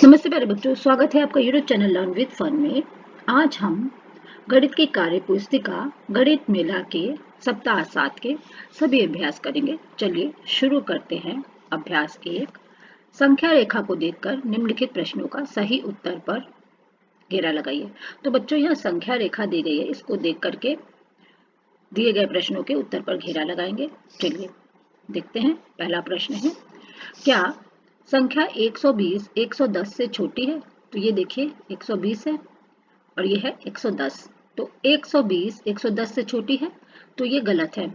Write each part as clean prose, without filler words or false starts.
नमस्ते प्यारे बच्चों, स्वागत है आपका YouTube channel learn with fun में। आज हम गणित की कार्य पुस्तिका गणित मेला के सप्ताह 7 के सभी अभ्यास करेंगे। चलिए शुरू करते हैं। अभ्यास 1, संख्या रेखा को देखकर निम्नलिखित प्रश्नों का सही उत्तर पर घेरा लगाइए। तो बच्चों, यह संख्या रेखा दी गई है, इसको देख करके दिए गए प्रश्नों के उत्तर पर घेरा लगाएंगे। चलिए देखते हैं। पहला प्रश्न है, क्या संख्या 120 110 से छोटी है? तो ये देखिए 120 है और ये है 110। तो 120 110 से छोटी है, तो ये गलत है।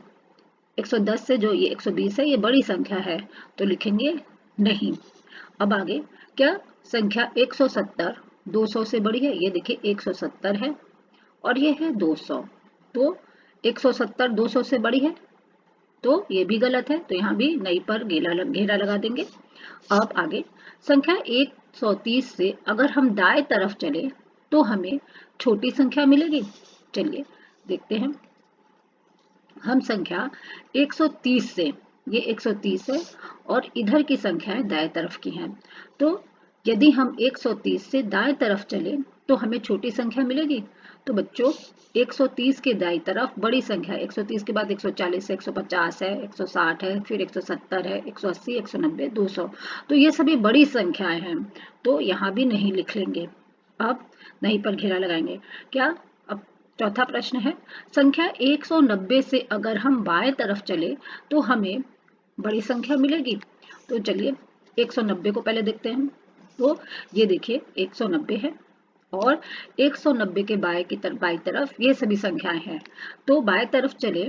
110 से जो ये 120 है, ये बड़ी संख्या है, तो लिखेंगे नहीं। अब आगे, क्या संख्या 170 200 से बड़ी है? ये देखिए 170 है और ये है 200। तो 170 200 से बड़ी है, तो ये भी गलत है, तो यहाँ भी नहीं पर घेरा लगा देंगे। अब आगे, संख्या 130 से अगर हम दाएं तरफ चले तो हमें छोटी संख्या मिलेगी। चलिए देखते हैं। हम संख्या 130 से, ये 130 है और इधर की संख्याएं दाएं तरफ की हैं, तो यदि हम 130 से दाएं तरफ चले तो हमें छोटी संख्या मिलेगी। तो बच्चों, 130 के दाईं तरफ बड़ी संख्या, 130 के बाद 140 है, 150 है, 160 है, फिर 170 है, 180, 190, 200, तो ये सभी बड़ी संख्याएं हैं, तो यहाँ भी नहीं लिख लेंगे। अब नहीं पर घेरा लगाएंगे। क्या? अब चौथा प्रश्न है, संख्या 190 से अगर हम बाएं तरफ चले तो हमें बड़ी संख्या मिलेगी। तो चलिए 190 को पहले देखते हैं। तो ये देखिए 190 है और 190 के बाएं तरफ ये सभी संख्याएं हैं, तो बाएं तरफ चले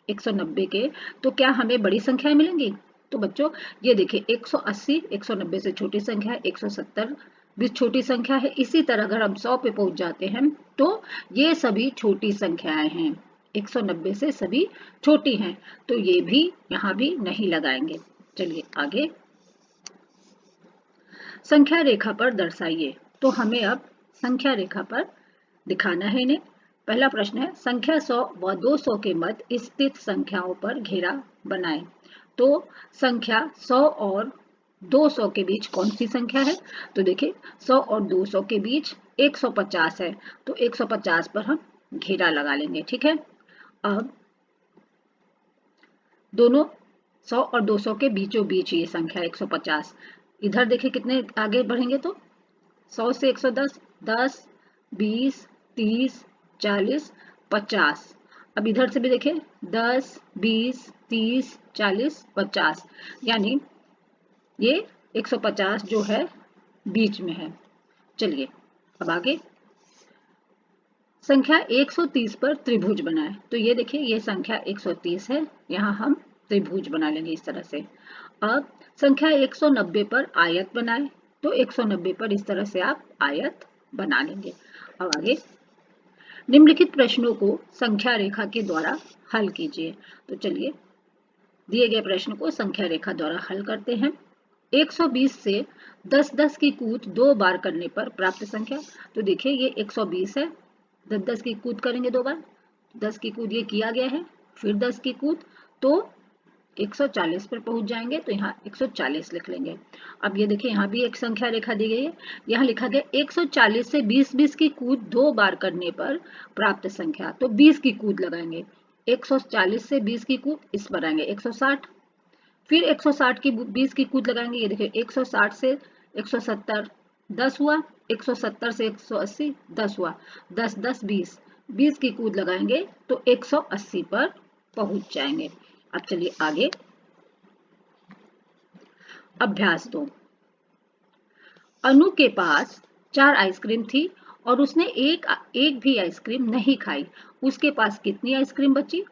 190 के, तो क्या हमें बड़ी संख्याएं मिलेंगी? तो बच्चों, ये देखिए 180 190 से छोटी संख्या है, 170 भी छोटी संख्या है। इसी तरह अगर हम 100 पे पहुंच जाते हैं तो ये सभी छोटी संख्याएं हैं, 190 से सभी छोटी हैं, तो ये भी यहाँ भी नहीं लगाएंगे। चलिए आगे, संख्या रेखा पर दर्शाइए। तो हमें अब संख्या रेखा पर दिखाना है इन्हें। पहला प्रश्न है, संख्या 100 व 200 के मध्य स्थित संख्याओं पर घेरा बनाएं। तो संख्या 100 और 200 के बीच कौन सी संख्या है? तो देखिए 100 और 200 के बीच 150 है, तो 150 पर हम घेरा लगा लेंगे। ठीक है। अब दोनों 100 और 200 के बीचों बीच ये संख्या 150। इधर देखिए कितने आगे बढ़ेंगे तो 100 से 110, 10, 20, 30, 40, 50। अब इधर से भी देखिए 10, 20, 30, 40, 50, यानी ये 150 जो है बीच में है। चलिए अब आगे, संख्या 130 पर त्रिभुज बनाएं। तो ये देखिए ये संख्या 130 है, यहाँ हम त्रिभुज बना लेंगे इस तरह से। अब संख्या 190 पर आयत बनाएं। तो 190 पर इस तरह से आप आयत बना लेंगे। अब आगे, निम्नलिखित प्रश्नों को संख्या रेखा के द्वारा हल कीजिए। तो चलिए दिए गए प्रश्न को संख्या रेखा द्वारा हल करते हैं। 120 से 10-10 की कूद 2 बार करने पर प्राप्त संख्या। तो देखिए ये 120 है, 10-10 की कूद करेंगे 2 बार, 10 की कूद ये किया गया है, फिर 10 की कूद, तो 140 पर पहुंच जाएंगे, तो यहाँ 140 लिख लेंगे। अब ये देखिए यहाँ भी एक संख्या रेखा दी गई है, यहाँ लिखा गया 140 से 20-20 की कूद 2 बार करने पर प्राप्त संख्या। तो 20 की कूद लगाएंगे, 140 से 20 की कूद इस पर आएंगे 160, फिर 160 की 20 की कूद लगाएंगे, ये देखिए 160 से 170 10 हुआ, 170 से 180 10 हुआ, 10 10 20, 20 की कूद लगाएंगे तो 180 पर पहुंच जाएंगे। अब चलिए आगे, अभ्यास 2। अनु के पास 4 आइसक्रीम थी और उसने एक भी आइसक्रीम नहीं खाई। उसके पास कितनी आइसक्रीम बची?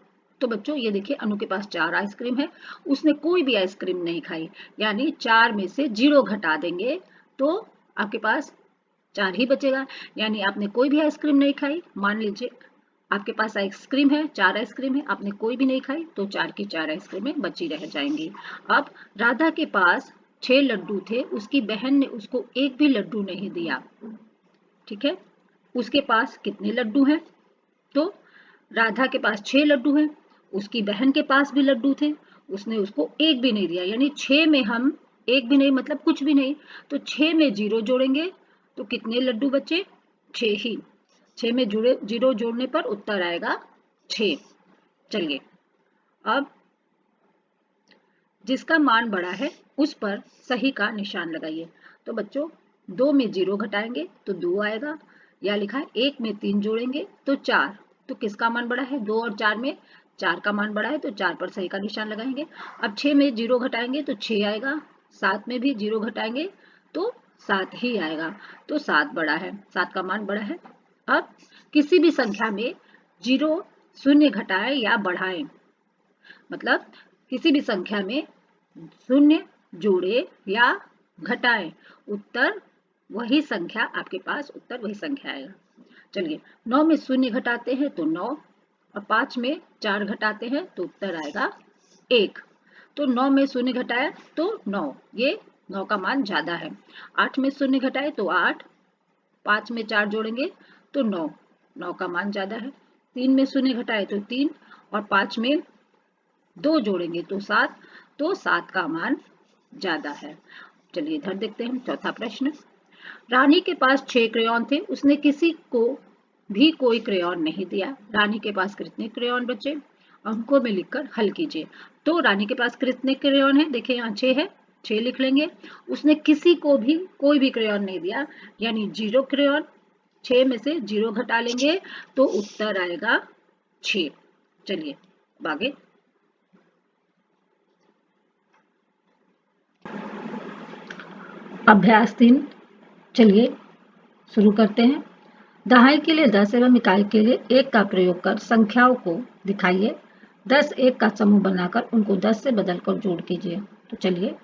तो बच्चों ये देखिए अनु के पास 4 आइसक्रीम है, उसने कोई भी आइसक्रीम नहीं खाई, यानी 4 में से 0 घटा देंगे तो आपके पास 4 ही बचेगा, यानी आपने कोई भी आइसक्रीम नहीं खाई। मान लीजिए आपके पास आइसक्रीम है, 4 आइसक्रीम है, आपने कोई भी नहीं खाई, तो 4 की 4 आइसक्रीमें बची रह जाएंगी। अब राधा के पास 6 लड्डू थे, उसकी बहन ने उसको एक भी लड्डू नहीं दिया। ठीक है, उसके पास कितने लड्डू हैं? तो राधा के पास 6 लड्डू हैं, उसकी बहन के पास भी लड्डू थे, उसने उसको एक भी नहीं दिया, यानी 6 में हम एक भी नहीं मतलब कुछ भी नहीं। तो 6 में 0 जोड़ेंगे तो कितने लड्डू बचे? 6 ही। 6 में जुड़े 0 जोड़ने पर उत्तर आएगा 6। चलिए अब जिसका मान बड़ा है उस पर सही का निशान लगाइए। तो बच्चों 2 में 0 घटाएंगे तो 2 आएगा, या लिखा है 1 में 3 जोड़ेंगे तो 4। तो किसका मान बड़ा है? 2 और 4 में 4 का मान बड़ा है तो 4 पर सही का निशान लगाएंगे। अब 6 में 0 घटाएंगे तो 6 आएगा, 7 में भी 0 घटाएंगे तो 7 ही आएगा। तो 7 बड़ा है, 7 का मान बड़ा है। अब किसी भी संख्या में 0 शून्य घटाएं या बढ़ाएं, मतलब किसी भी संख्या में शून्य जोड़े या घटाएं, उत्तर वही संख्या आपके पास उत्तर वही संख्या आएगा। चलिए 9 में शून्य घटाते हैं तो 9, और 5 में 4 घटाते हैं तो उत्तर आएगा 1। तो 9 में शून्य घटाया तो 9, ये 9 का मान ज्यादा है। 8 में शून्य घटाए तो 8, 5 में 4 जोड़ेंगे तो 9, 9 का मान ज्यादा है। 3 में शून्य घटाए तो 3, और 5 में 2 जोड़ेंगे तो 7, तो 7 का मान ज्यादा है। चलिए इधर देखते हैं चौथा प्रश्न। रानी के पास 6 क्रेयॉन थे, उसने किसी को भी कोई क्रेयॉन नहीं दिया। रानी के पास कितने क्रेयॉन बचे? अंकों में लिखकर हल कीजिए। तो रानी के पास कितने क्रेयॉन है? देखिए यहाँ 6 है, 6 लिख लेंगे। उसने किसी को भी कोई भी क्रेयॉन नहीं दिया, यानी 0 क्रेयॉन। 6 में से 0 घटा लेंगे तो उत्तर आएगा 6। चलिए अब आगे। अभ्यास 3, चलिए शुरू करते हैं। दहाई के लिए 10 एवं इकाई के लिए 1 का प्रयोग कर संख्याओं को दिखाइए। 10 1 का समूह बनाकर उनको 10 से बदलकर जोड़ कीजिए। तो चलिए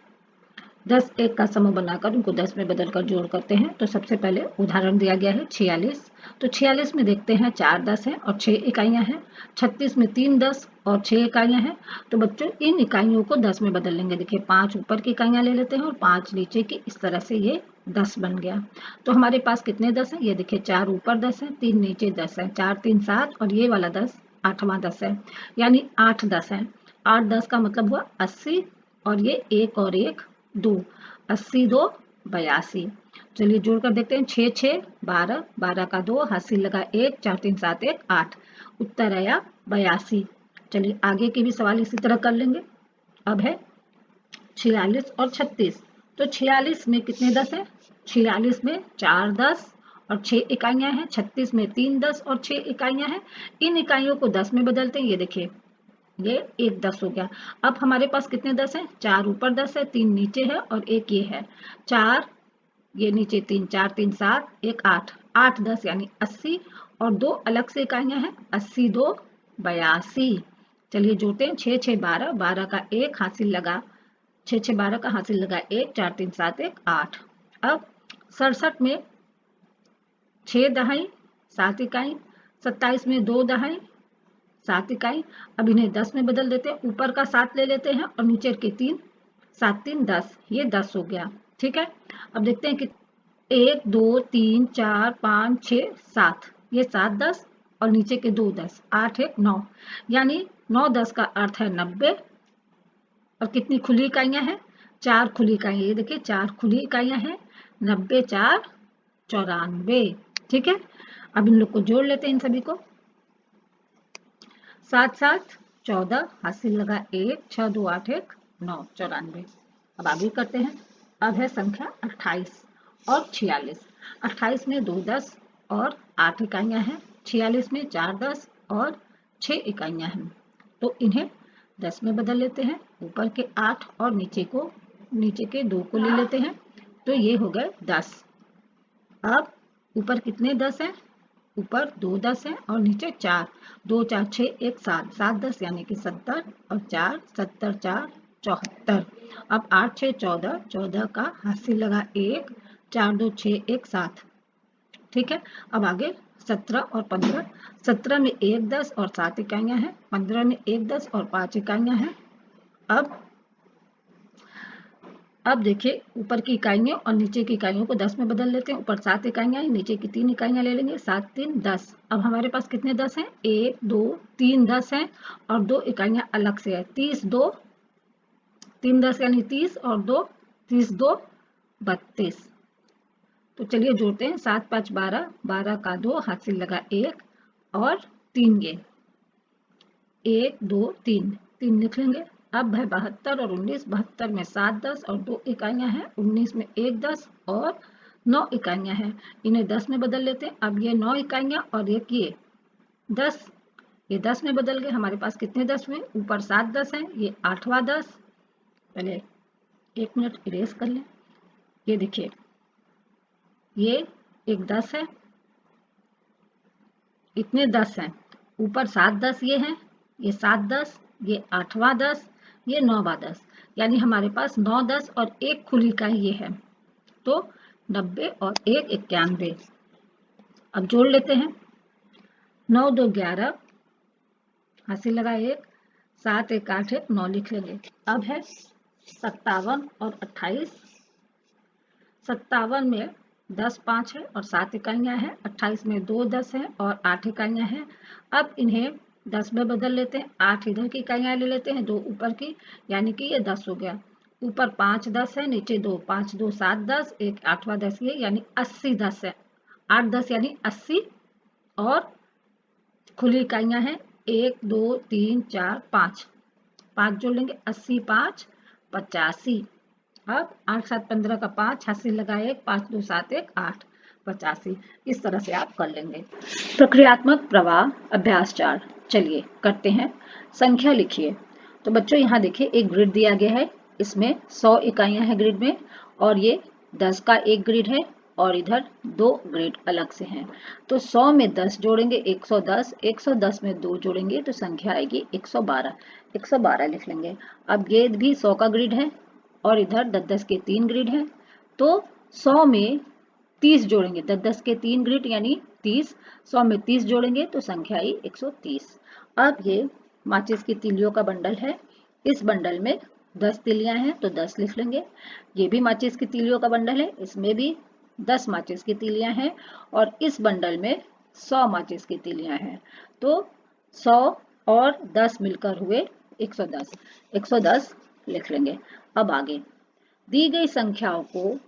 10 1 का समूह बनाकर उनको 10 में बदलकर जोड़ करते हैं। तो सबसे पहले उदाहरण दिया गया है 46। तो 46 में देखते हैं 4 10 हैं और 6 इकाइयां हैं। 36 में 3 10 और 6 इकाइयां हैं। तो बच्चों इन इकाइयों को 10 में बदल लेंगे। देखिए 5 ऊपर की इकाइयां ले लेते हैं और 5 नीचे की, इस तरह से ये 10 बन गया। तो हमारे पास कितने 10 है? ये देखिए 4 ऊपर 10 है, 3 नीचे 10 है, 4 3 7 और ये वाला 10 8वां 10 है, यानी 8 10 है। 8 10 का मतलब हुआ 80, और ये 1 और 1 2, 80 2 82। चलिए जोड़कर देखते हैं 6 6 12, 12 का 2, हासिल लगा 1, 4 3 7 1 8, उत्तर आया 82। चलिए आगे के भी सवाल इसी तरह कर लेंगे। अब है 46 और 36। तो 46 में कितने 10 है? 46 में 4 10 और 6 इकाइयां हैं। 36 में 3 10 और 6 इकाइयां हैं। इन इकाइयों को 10 में बदलते हैं। ये देखिए ये 1 10 हो गया। अब हमारे पास कितने 10 हैं? 4 ऊपर 10 है, 3 नीचे है और 1 ये है। 4 ये नीचे 3, 4 3 7 1 8, 8 10 यानी 80, और 2 अलग से इकाइयां हैं, 80 2 82। चलिए जोड़ते हैं 6 6 12, 12 का 1 हासिल लगा, 6 6 12 का हासिल लगा 1, 4 3 7 1 8। अब 67 में 6 दहाई 7 इकाई, 27 में 2 दहाई 7 इकाई। अब इन्हें 10 में बदल देते हैं। ऊपर का 7 ले लेते हैं और नीचे के 3, 7 3 10, ये 10 हो गया। ठीक है, अब देखते हैं कि 1 2 3 4 5 6 7, ये 7 10 और नीचे के 2 10, 8 1 9, यानी 9 10 का अर्थ है 90। और कितनी खुली इकाइयां हैं? 4 खुली इकाइयां। ये देखिए 4 खुली इकाइयां हैं, 90 4 94। ठीक है, अब इन लोग को जोड़ लेते हैं इन सभी को। 7 7 14, हासिल लगा 1, 6 2 8 1 9 94। अब आगे करते हैं। अब है संख्या 28 और 46। 28 में 2 10 और 8 इकाइयां हैं। 46 में 4 10 और 6 इकाइयां हैं। तो इन्हें 10 में बदल लेते हैं। ऊपर के 8 और नीचे के 2 को ले लेते हैं। तो ये हो गए 10। अब ऊपर कितने 10 हैं? ऊपर 2 10 हैं और नीचे 4, 2 4 6 1 7, 7 10 यानी कि 70, और 4 70 4 74। अब 8 6 14, 14 का हासिल लगा 1, 4 2 6 1 7। ठीक है, अब आगे 17 और 15। 17 में 1 10 और 7 इकाइयां हैं। 15 में 1 10 और 5 इकाइयां हैं। अब देखिए ऊपर की इकाइयों और नीचे की इकाइयों को 10 में बदल लेते हैं। ऊपर 7 इकाइयां हैं, नीचे की 3 इकाइयां ले लेंगे। 7 3 10। अब हमारे पास कितने 10 हैं? 1 2 3 10 हैं और 2 इकाइयां अलग से है। 30 2, 3 10 यानी 30 और 2 30 2 32। तो चलिए जोड़ते हैं, 7 5 12, 12 का 2, हाथ से लगा 1 और 3 ये 1 2 3, 3 लिख लेंगे। अब है 72 और 19, 72 में 7 10 और 2 इकाइयां हैं, 19 में 1 10 और 9 इकाइयां हैं। इन्हें 10 में बदल लेते हैं। अब ये 9 इकाइयां और एक ये 10, ये 10 में बदल गए। हमारे पास कितने 10 हुए? ऊपर 7 10 है, ये 8वां 10। पहले 1 मिनट इरेज कर लें। ये देखिए, ये एक 10 है, इतने 10 हैं। ऊपर 7 10 ये हैं, ये 7 10, ये 8वां 10, ये 9वां 10। यानी हमारे पास 9 10 और एक खुली इकाई ये है। तो 90 और 1 91। अब जोड़ लेते हैं। 9 2 11, हासिल लगा 1, 7 1 8 1 9 लिख लेंगे। अब है 57 और 28। 57 में 10 5 है और 7 इकाइयां हैं, 28 में 2 10 है और 8 इकाइयां हैं। अब इन्हें 10 में बदल लेते हैं। 8 इधर की इकाइयां ले लेते हैं, 2 ऊपर की, यानी कि ये 10 हो गया। ऊपर 5 10 है, नीचे 2, 5 2 7 10, एक 8वां 10 ये, यानी 80 10 है। 8 10 यानी 80 और खुली इकाइयां हैं 1 2 3 4 5, 5 जोड़ लेंगे, 80 5 85। अब 8 7 15 का 5, हासिल लगाए 1, 5 2 7 1 8, 85। इस तरह से आप कर लेंगे। प्रक्रियात्मक प्रवाह अभ्यास 4, चलिए करते हैं। संख्या लिखिए। तो बच्चों यहाँ देखिए, एक ग्रिड दिया गया है, इसमें 100 इकाइयां हैं ग्रिड में, और ये 10 का एक ग्रिड है और इधर 2 ग्रिड अलग से हैं। तो 100 में 10 जोड़ेंगे 110, 110 में 2 जोड़ेंगे तो संख्या आएगी 112, 112 लिख लेंगे। अब ये भी 100 का ग्रिड है और इधर 10 10 के 3 ग्रिड हैं, तो 100 में 30 जोड़ेंगे, 10 10 के 3 ग्रिड यानी 30, 100 में 30 जोड़ेंगे तो संख्या आई 130। अब ये माचिस की तीलियों का बंडल है, इस बंडल में 10 तीलियां हैं तो 10 लिख लेंगे। ये भी माचिस की तीलियों का बंडल है, इसमें भी 10 माचिस की तीलियां हैं और इस बंडल में 100 माचिस की तीलियां हैं। तो 100 और 10 मिलकर हुए 110, 110 लिख लेंगे। अब आगे दी गई संख्याओं को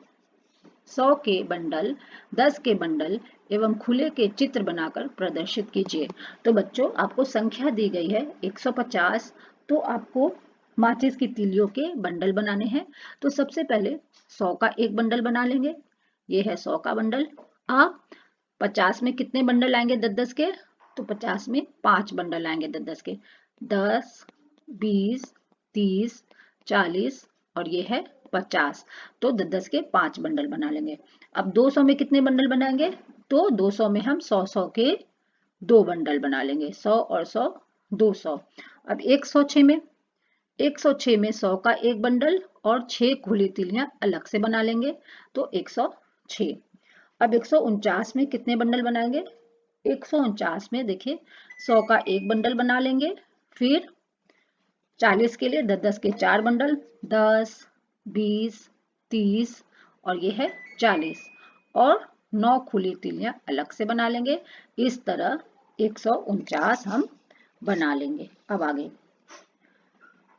100 के बंडल, 10 के बंडल एवं खुले के चित्र बनाकर प्रदर्शित कीजिए। तो बच्चों, आपको संख्या दी गई है 150, तो आपको माचिस की तीलियों के बंडल बनाने हैं। तो सबसे पहले 100 का एक बंडल बना लेंगे, ये है 100 का बंडल। आप 50 में कितने बंडल आएंगे 10 10 के? तो 50 में 5 बंडल आएंगे 10 10 के, 10 20 30 40 और ये है 50। तो 10 10 के 5 बंडल बना लेंगे। अब 200 में कितने बंडल बनाएंगे? तो 200 में हम 100 100 के 2 बंडल बना लेंगे, 100 और 100 200। अब 106 में, 106 में 100 का एक बंडल और 6 खुली तीलियां अलग से बना लेंगे, तो 106। अब 149 में कितने बंडल बनाएंगे? 149 में देखिए 100 का एक बंडल बना लेंगे, फिर 40 के लिए 10 10 के 4 बंडल, 10 20 30 और ये है 40, और 9 खुली तीलियां अलग से बना लेंगे। इस तरह 149 हम बना लेंगे। अब आगे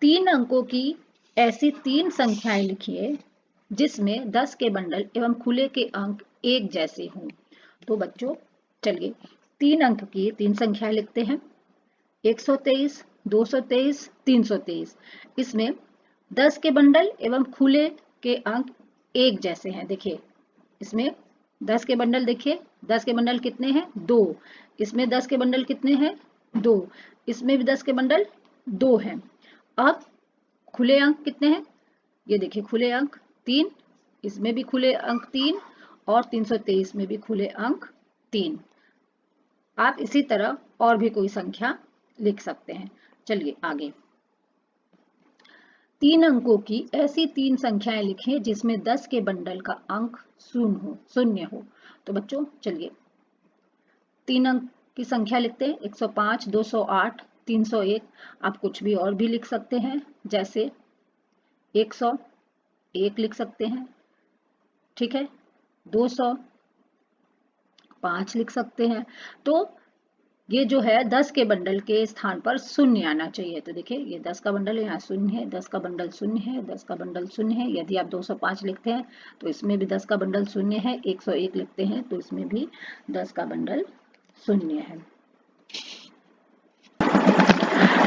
3 अंकों की ऐसी 3 संख्याएं लिखिए जिसमें 10 के बंडल एवं खुले के अंक एक जैसे हों। तो बच्चों चलिए 3 अंक की 3 संख्याएं लिखते हैं, 123 223 323। इसमें 10 के बंडल एवं खुले के अंक एक जैसे हैं। देखिए इसमें 10 के बंडल, देखिए 10 के बंडल कितने हैं? 2। इसमें 10 के बंडल कितने हैं? 2। इसमें भी 10 के बंडल 2 हैं। अब खुले अंक कितने हैं? ये देखिए खुले अंक 3, इसमें भी खुले अंक 3 और 323 में भी खुले अंक 3। आप इसी तरह और भी कोई संख्या लिख सकते हैं। चलिए आगे 3 अंकों की ऐसी 3 संख्याएं लिखें जिसमें 10 के बंडल का अंक शून्य हो। तो बच्चों चलिए 3 अंक की संख्या लिखते हैं, 105 208 301। आप कुछ भी और भी लिख सकते हैं, जैसे 101 लिख सकते हैं, ठीक है, 205 लिख सकते हैं। तो ये जो है 10 के बंडल के स्थान पर शून्य आना चाहिए। तो देखिए ये 10 का बंडल है, यहाँ शून्य है, 10 का बंडल शून्य है, 10 का बंडल शून्य है। यदि आप 205 लिखते हैं तो इसमें भी 10 का बंडल शून्य है। 101 लिखते हैं तो इसमें भी 10 का बंडल शून्य है।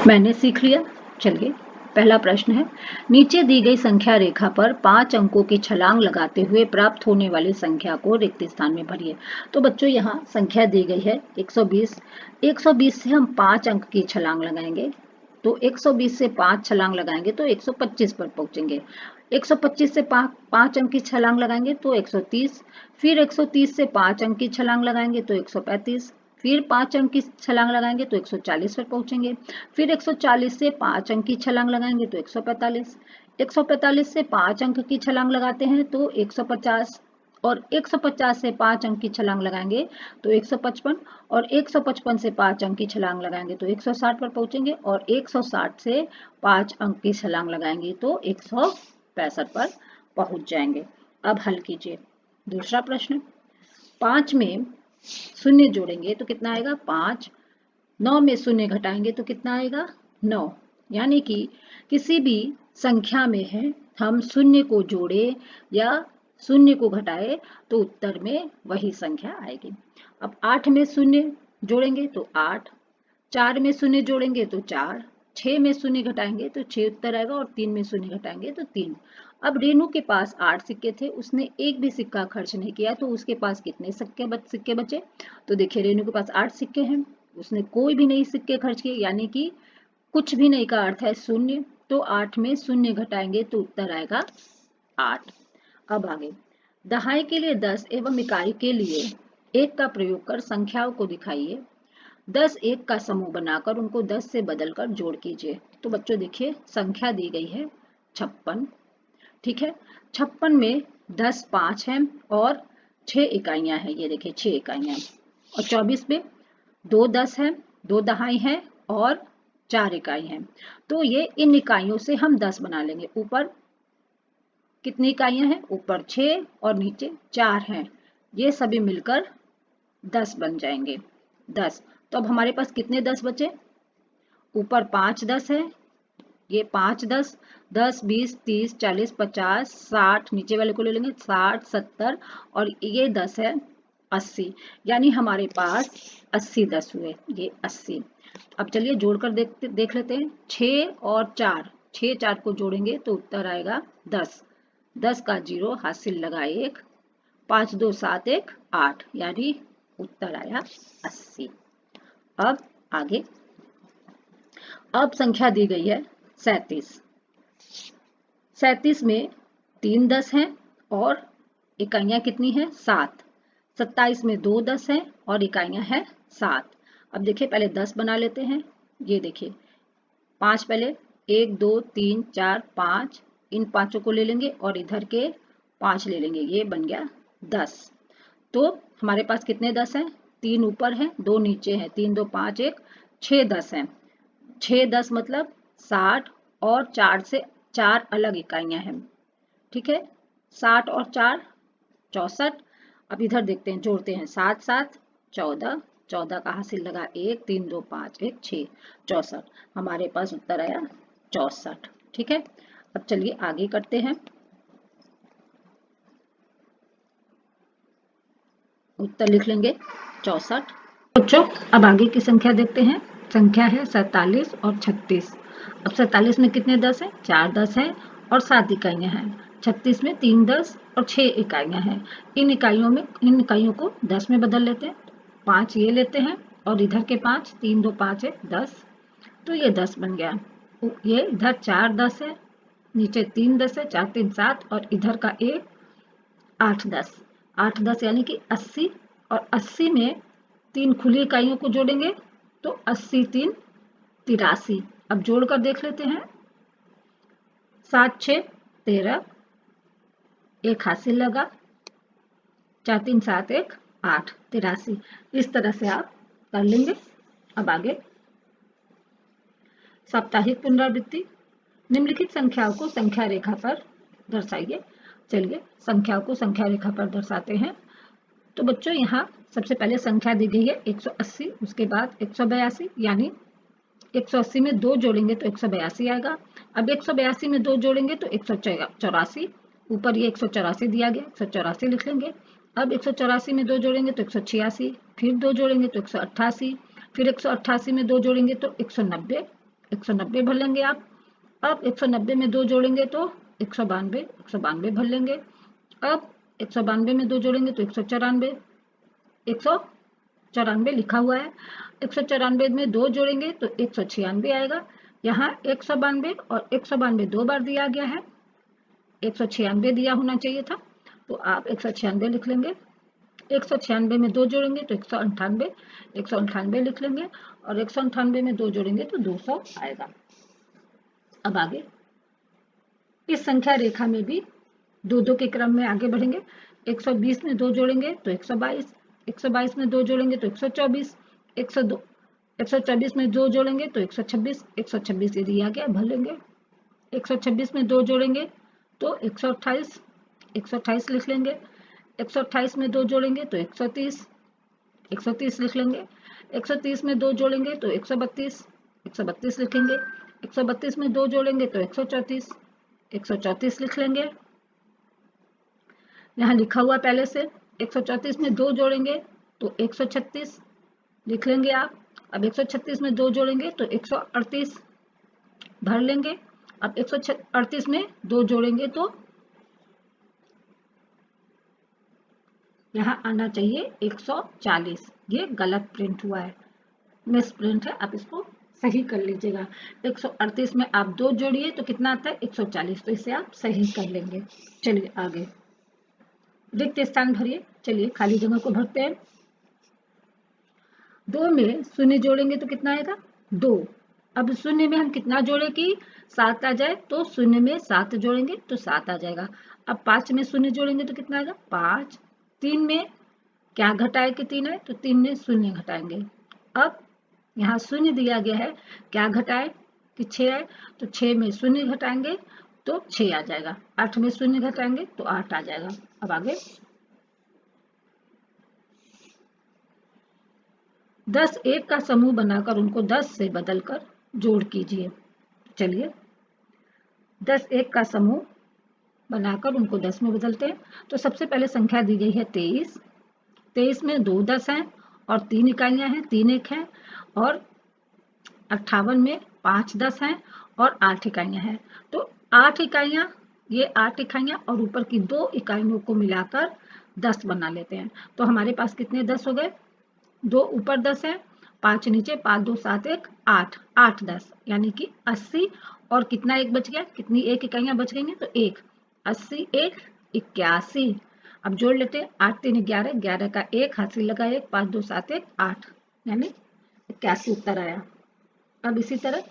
मैंने सीख लिया। चलिए पहला प्रश्न है, नीचे दी गई संख्या रेखा पर 5 अंकों की छलांग लगाते हुए प्राप्त होने वाली संख्या को रिक्त स्थान में भरिए। तो बच्चों यहाँ संख्या दी गई है 120। 120 से हम 5 अंक की छलांग लगाएंगे, तो 120 से 5 छलांग लगाएंगे तो 125 पर पहुंचेंगे। 125 से 5 अंक की छलांग लगाएंगे तो 130, फिर 130 से 5 अंक की छलांग लगाएंगे तो 135, फिर 5 अंक की छलांग लगाएंगे तो 140 पर पहुंचेंगे। फिर 140 से 5 अंक की छलांग लगाएंगे तो 145, 145 से 5 अंक की छलांग लगाते हैं तो 150, और 150 से 5 अंक की छलांग लगाएंगे तो 155, और 155 से 5 अंक की छलांग लगाएंगे तो 160 पर पहुंचेंगे, और 160 से 5 अंक की छलांग लगाएंगे तो 165 पर पहुंच जाएंगे। अब हल कीजिए दूसरा प्रश्न। 5 में शून्य जोड़ेंगे तो कितना आएगा 5, 9 में शून्य घटाएंगे तो कितना आएगा 9। यानी कि किसी भी संख्या में है हम शून्य को जोड़े या शून्य को घटाए तो उत्तर में वही संख्या आएगी। अब 8 में शून्य जोड़ेंगे तो 8, 4 में शून्य जोड़ेंगे तो 4, 6 में शून्य घटाएंगे तो 6 उत्तर आएगा, और 3 में शून्य घटाएंगे तो 3। अब रेनू के पास 8 सिक्के थे, उसने एक भी सिक्का खर्च नहीं किया, तो उसके पास कितने सिक्के बचे? तो देखिए रेनू के पास 8 सिक्के हैं, उसने कोई भी नहीं सिक्के खर्च किए, यानी कि कुछ भी नहीं का अर्थ है शून्य। तो 8 में शून्य घटाएंगे तो उत्तर आएगा 8। अब आगे, दहाई के लिए 10 एवं इकाई के लिए 1 का प्रयोग कर संख्याओं को दिखाइए। 10 एक का समूह बनाकर उनको 10 से बदलकर जोड़ कीजिए। तो बच्चों देखिए संख्या दी गई है 56, ठीक है। 56 में 10 5 है और 6 इकाइयां हैं, ये देखिए 6 इकाइयां। और 24 में 2 10 है, 2 दहाई है और 4 इकाई है। तो ये इन इकाइयों से हम 10 बना लेंगे। ऊपर कितनी इकाइयां हैं? ऊपर 6 और नीचे 4 हैं, ये सभी मिलकर 10 बन जाएंगे। 10, तो अब हमारे पास कितने 10 बचे? ऊपर 5 10 है, ये 5 10, 10 20 30 40 50 60, नीचे वाले को ले लेंगे 60 70, और ये 10 है 80, यानी हमारे पास 80 10 हुए, ये 80। अब चलिए जोड़कर देख लेते हैं। 6 और 4, 6 4 को जोड़ेंगे तो उत्तर आएगा 10, 10 का 0 हासिल लगा 1, 5 2 7 1 8, यानी उत्तर आया 80। अब आगे, अब संख्या दी गई है 37। 37 में 3 10 हैं और इकाइयां कितनी है 7। 27 में 2 10 हैं और इकाइयां हैं 7। अब देखिए पहले 10 बना लेते हैं। ये देखिए 5 पहले, 1 2 3 4 5, इन पांचों को ले लेंगे और इधर के 5 ले लेंगे, ये बन गया 10। तो हमारे पास कितने 10 हैं? 3 ऊपर हैं 2 नीचे हैं, 3 2 5 1, 6 10 हैं। 6 10 मतलब 60, और 4 से 4 अलग इकाइयां हैं, ठीक है। 60 और 4 64। अब इधर देखते हैं, जोड़ते हैं 7 7 14, 14 का हासिल लगा 1, 3 2 5 1 6, 64। हमारे पास उत्तर आया 64, ठीक है। अब चलिए आगे करते हैं। उत्तर लिख लेंगे 64। बच्चों अब आगे की संख्या देखते हैं। संख्या है 47 और 36। अब 47 में कितने 10 हैं? 4 10 हैं और 7 इकाइयां हैं। 36 में 3 10 और 6 इकाइयां हैं। इन इकाइयों को 10 में बदल लेते हैं। 5 ये लेते हैं और इधर के 5, 3 2 5 1 10, तो ये 10 बन गया। ये इधर 4 10 है, नीचे 3 10 है, 4 3 7, और इधर का 1 8 10, 8 10 यानी कि 80, और 80 में 3 खुली इकाइयों को जोड़ेंगे तो 80 3 83। अब जोड़कर देख लेते हैं। 7 6 13, 1 हासिल लगा, 4 3 7 1 8, 83। इस तरह से आप कर लेंगे। अब आगे साप्ताहिक पुनरावृत्ति। निम्नलिखित संख्याओं को संख्या रेखा पर दर्शाइए। चलिए संख्याओं को संख्या रेखा पर दर्शाते हैं। तो बच्चों यहाँ सबसे पहले संख्या दी गई है 180, उसके बाद 182, यानी 180 में 2 जोड़ेंगे तो 182 आएगा। अब 182 में 2 जोड़ेंगे तो 184, ऊपर ये 184 दिया गया, 184 लिख लेंगे। अब 184 में 2 जोड़ेंगे तो 186, फिर 2 जोड़ेंगे तो 188, फिर 188 में 2 जोड़ेंगे तो 190, 190 भर लेंगे आप। अब 190 में 2 जोड़ेंगे तो 192, 192 भर लेंगे। अब 192 में 2 जोड़ेंगे तो 194, 194 लिखा हुआ है। 194 में 2 जोड़ेंगे तो 196 आएगा। यहाँ 192 और 192 दो बार दिया गया है, 196 दिया होना चाहिए था, तो आप 196 लिख लेंगे। 196 में 2 जोड़ेंगे तो 198, 198 लिख लेंगे, और 198 में 2 जोड़ेंगे तो 200 आएगा। अब आगे इस संख्या रेखा में भी दो दो के क्रम में आगे बढ़ेंगे। 120 में 2 जोड़ेंगे तो 122, 122 में 2 जोड़ेंगे तो 124, 124 में 2 जोड़ेंगे तो 126, 126 ये दिया गया भर लेंगे। 126 में 2 जोड़ेंगे तो 128, 128 लिख लेंगे। 128 में 2 जोड़ेंगे तो 130, 130 लिख लेंगे। 130 में 2 जोड़ेंगे तो 132, 132 लिखेंगे। 132 में 2 जोड़ेंगे तो 134, 134 लिख लेंगे। यहाँ लिखा हुआ पहले से 134 में 2 जोड़ेंगे तो 136 लिख लेंगे आप। अब 136 में 2 जोड़ेंगे तो 138 भर लेंगे। अब 138 में 2 जोड़ेंगे तो यहाँ आना चाहिए 140, ये गलत प्रिंट हुआ है, मिस प्रिंट है, आप इसको सही कर लीजिएगा। 138 में आप 2 जोड़िए तो कितना आता है 140, तो इसे आप सही कर लेंगे। चलिए आगे रिक्त स्थान भरिए। चलिए खाली जगह को भरते हैं। 2 में शून्य जोड़ेंगे तो कितना आएगा 2। अब शून्य में हम कितना जोड़े कि 7 आ जाए, तो शून्य में 7 जोड़ेंगे तो 7 आ जाएगा। अब 5 में शून्य जोड़ेंगे तो कितना आएगा 5। 3 में क्या घटाए कि 3 है, तो 3 में शून्य घटाएंगे। अब यहाँ शून्य दिया गया है, क्या घटाए कि 6 है, तो 6 में शून्य घटाएंगे तो 6 आ जाएगा। 8 में शून्य घटाएंगे तो 8 आ जाएगा। अब आगे 10 एक का समूह बनाकर उनको 10 से बदलकर जोड़ कीजिए। चलिए 10 एक का समूह बनाकर उनको 10 में बदलते हैं। तो सबसे पहले संख्या दी गई है 23। 23 में 2 10 हैं और 3 इकाइयां हैं, 3 एक हैं, और 58 में 5 10 हैं और 8 इकाइयां हैं। तो 8 इकाइयां, ये 8 इकाइयां और ऊपर की 2 इकाइयों को मिलाकर 10 बना लेते हैं। तो हमारे पास कितने 10 हो गए, 2 ऊपर 10 है, 5 नीचे, 5 2 7 1 8, 8 10 यानी कि 80, और कितना एक बच गया, कितनी एक इकाइयां बच गई हैं, तो 1, 80 1 81। अब जोड़ लेते हैं, 8 3 11, 11 का 1 हासिल लगा 1, 5 2 7 1 8, यानी 81 उत्तर आया। अब इसी तरह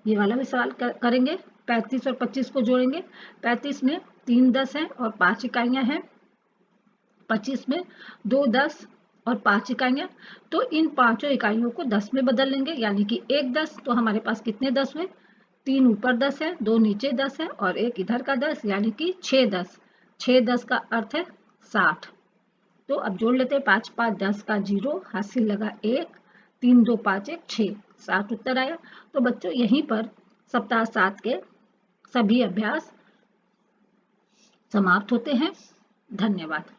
ये वाला भी सवाल करेंगे। 35 और 25 को जोड़ेंगे। 35 में 3 10 हैं और 5 इकाइयां हैं। 25 में 2 10 और 5 इकाइयां। तो इन पांचों इकाइयों को 10 में बदल लेंगे, यानी कि 1 10। तो हमारे पास कितने 10 हुए, 3 ऊपर 10 है, 2 नीचे 10 है और 1 इधर का 10, यानी कि 6 10। 6 10 का अर्थ है 60। तो अब जोड़ लेते हैं, 5 5 10 का 0 हासिल लगा 1, 3 2 5 1 6, 60 उत्तर आया। तो बच्चों यहीं पर सप्ताह 7 के सभी अभ्यास समाप्त होते हैं। धन्यवाद।